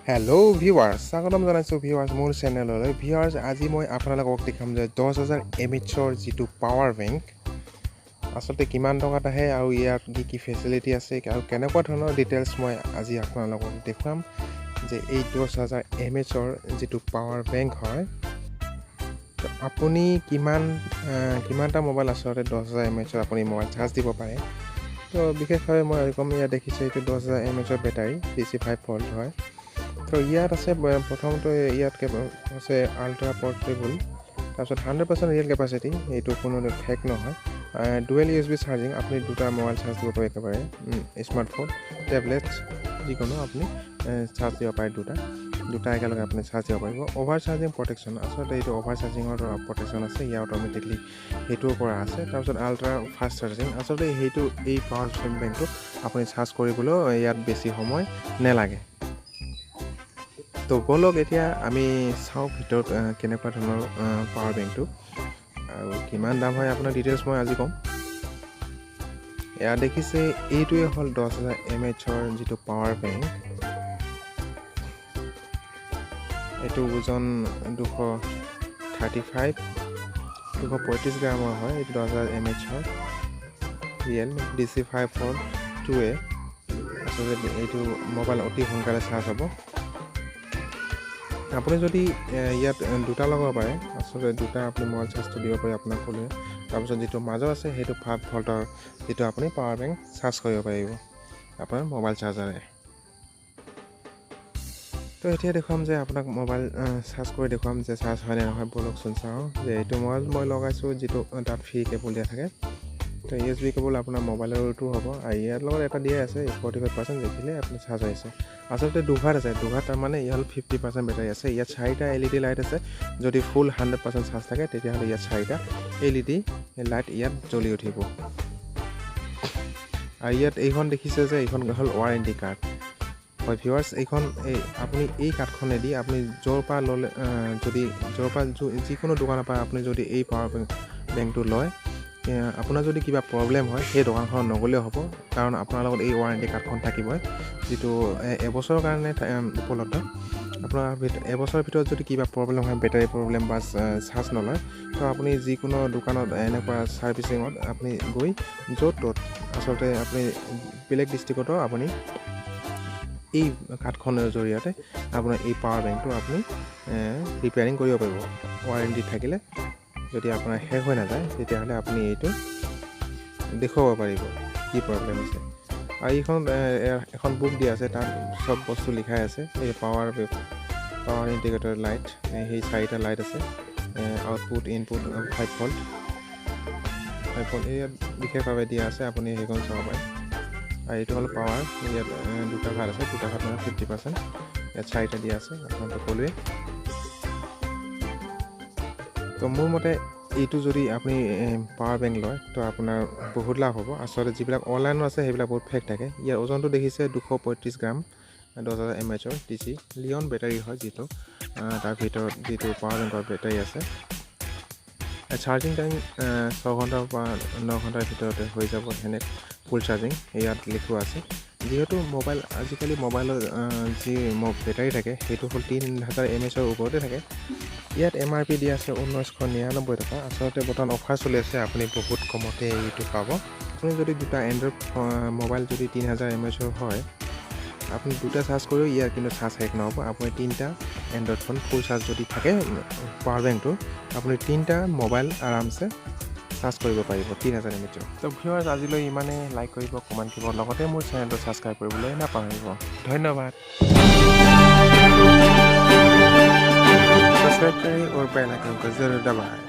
Hello' viewers, স্বাগতম জনাইছোঁ viewers মোৰ চেনেললৈ। ভিউৱাৰ্ছ, আজি মই আপোনালোকক দেখাম যে 10,000 mAhৰ যিটো পাৱাৰ বেংক আচলতে কিমান টকাত আহে আৰু ইয়াত কি ফেচিলিটি আছে আৰু কেনেকুৱা ধৰণৰ ডিটেইলছ মই আজি আপোনালোকক দেখুৱাম যে এই 10,000 mAhৰ যিটো পাৱাৰ বেংক হয়, আপুনি কিমানটা মোবাইল আচলতে 10,000 mAhৰ আপুনি মোবাইল চাৰ্জ দিব পাৰে। তো বিশেষভাৱে মই কম, ইয়াত দেখিছোঁ এইটো 10,000 mAhৰ বেটাৰী DC5 ভল্ট হয়। তো ইয়াত আছে প্ৰথমতে ইয়াত আছে আল্ট্ৰা পৰ্টেবল, তাৰপিছত 100% ৰিয়েল কেপাচিটি, এইটো কোনো ফেক নহয়। ডুৱেল USB চাৰ্জিং, আপুনি দুটা মোবাইল চাৰ্জ দিব পাৰে একেবাৰে, স্মাৰ্টফোন টেবলেট যিকোনো আপুনি চাৰ্জ দিব পাৰে, দুটা একেলগে আপুনি চাৰ্জ দিব পাৰিব। অভাৰ চাৰ্জিং প্ৰটেকশ্যন, আচলতে এইটো অভাৰ চাৰ্জিঙৰ প্ৰটেকশ্যন আছে, ইয়াৰ অট'মেটিকলি সেইটোও কৰা আছে। তাৰপিছত আল্ট্ৰা ফাষ্ট চাৰ্জিং, আচলতে এই পাৱাৰ বেংকটো আপুনি চাৰ্জ কৰিবলৈ ইয়াত বেছি সময় নেলাগে। তো ব'লক এতিয়া আমি চাওঁ ভিতৰত কেনেকুৱা ধৰণৰ পাৱাৰ বেংকটো আৰু কিমান দাম হয়, আপোনাৰ ডিটেইলছ মই আজি ক'ম। এয়া দেখিছে, এইটোৱে হ'ল 10,000 mAhৰ যিটো পাৱাৰ বেংক। এইটো ওজন 235 গ্ৰামৰ হয়। এইটো 10,000 mAhৰ ৰিয়েল DC5 ভল্ট 2A। আচলতে এইটো মোবাইল অতি সোনকালে চাৰ্জ হ'ব। আপুনি যদি ইয়াত দুটা লগাব পাৰে, আচলতে দুটা আপুনি মোবাইল চাৰ্জটো দিব পাৰে আপোনাক ক'লে। তাৰপিছত যিটো মাজত আছে সেইটো 5 ভল্টৰ যিটো আপুনি পাৱাৰ বেংক চাৰ্জ কৰিব পাৰিব আপোনাৰ মোবাইল চাৰ্জাৰে। তো এতিয়া দেখুৱাম যে আপোনাক মোবাইল চাৰ্জ কৰি দেখুৱাম যে চাৰ্জ হয় নে নহয়। ব'লকচোন চাওঁ যে এইটো মোবাইল মই লগাইছোঁ, যিটো তাত ফ্ৰী কেবল দিয়া থাকে। তো USB কেবল আপোনাৰ মোবাইলতো হ'ব, আৰু ইয়াৰ লগত এটা দিয়া আছে 45% দেখিলে আপুনি চাৰ্জ হৈছে। আচলতে দুঘাত আছে, তাৰমানে ইয়াত 50% বেটাৰী আছে। ইয়াত 4টা LED লাইট আছে। যদি ফুল 100% চাৰ্জ থাকে তেতিয়াহ'লে ইয়াত 4টা LED লাইট ইয়াত জ্বলি উঠিব। আৰু ইয়াত এইখন দেখিছে যে এইখন হ'ল ৱাৰেণ্টি কাৰ্ড হয় ভিউৱাৰ্ছ। আপুনি এই কাৰ্ডখনেদি আপুনি য'ৰ পৰা ল'লে, যিকোনো দোকানৰ পৰা আপুনি যদি এই পাৱাৰ বেংকটো লয়, আপোনাৰ যদি কিবা প্ৰব্লেম হয় সেই দোকানখনত নগ'লেও হ'ব, কাৰণ আপোনাৰ লগত এই ৱাৰেণ্টি কাৰ্ডখন থাকিবই, যিটো এবছৰৰ কাৰণে উপলব্ধ। আপোনাৰ এবছৰৰ ভিতৰত যদি কিবা প্ৰব্লেম হয়, বেটাৰী প্ৰব্লেম বা চাৰ্জ নলয়, তো আপুনি যিকোনো দোকানত এনেকুৱা ছাৰ্ভিচিঙত আপুনি গৈ য'ত আচলতে আপুনি বেলেগ ডিষ্ট্ৰিক্টতো আপুনি এই কাৰ্ডখনৰ জৰিয়তে আপোনাৰ এই পাৱাৰ বেংকটো আপুনি ৰিপেয়াৰিং কৰিব পাৰিব। ৱাৰেণ্টি থাকিলে যদি আপোনাৰ শেষ হৈ নাযায় তেতিয়াহ'লে আপুনি এইটো দেখুৱাব পাৰিব কি প্ৰব্লেম আছে। আৰু এখন বুক দিয়া আছে, তাত চব বস্তু লিখাই আছে। এই পাৱাৰ ইণ্ডিকেটৰ লাইট, সেই 4টা লাইট আছে। আউটপুট ইনপুট 5 ভল্ট ইয়াত বিশেষভাৱে দিয়া আছে, আপুনি সেইখন চাব পাৰে। আৰু এইটো হ'ল পাৱাৰ, ইয়াত দুটা ভাত আছে, দুটা ভাত মানে 50%, ইয়াত 4টা দিয়া আছে, আপোনালোকে ক'লোৱে। তো মোৰ মতে এইটো যদি আপুনি পাৱাৰ বেংক লয় তো আপোনাৰ বহুত লাভ হ'ব। আচলতে যিবিলাক অনলাইনত আছে সেইবিলাক বহুত ফেক থাকে। ইয়াৰ ওজনটো দেখিছে 235 গ্ৰাম, 10,000 mAhৰ DC লিঅন বেটাৰী হয়, যিটো তাৰ ভিতৰত যিটো পাৱাৰ বেংকৰ বেটাৰী আছে। চাৰ্জিং টাইম 6 ঘণ্টাৰ পৰা 9 ঘণ্টাৰ ভিতৰতে হৈ যাব, সেনে ফুল চাৰ্জিং ইয়াত লিখোৱা আছে। যিহেতু আজিকালি মোবাইলৰ যি বেটাৰী থাকে সেইটো হ'ল 3,000 mAhৰ ওপৰতে থাকে। ইয়াত MRP দিয়া আছে 1999 টকা। আচলতে বৰ্তমান অফাৰ চলি আছে, আপুনি বহুত কমতে এইটো পাব। আপুনি যদি দুটা এণ্ড্ৰইড মোবাইল যদি 3,000 mAhৰ হয়, আপুনি দুটা চাৰ্জ কৰিও ইয়াৰ কিন্তু চাৰ্জ শেষ নহ'ব। আপুনি 3টা এণ্ড্ৰইড ফোন ফুল চাৰ্জ যদি থাকে পাৱাৰ বেংকটো, আপুনি 3টা মোবাইল আৰামছে চাৰ্জ কৰিব পাৰিব 3,000 mAhৰ। তো ভিউৱাৰ্ছ, আজিলৈ ইমানেই। লাইক কৰিব, কমেণ্ট কৰিব, লগতে মোৰ চেনেলটো ছাবস্ক্ৰাইব কৰিবলৈ নাপাহৰিব। ধন্যবাদ। सब्सक्राइब करें और बेल आइकन को ज़रूर दबाएं।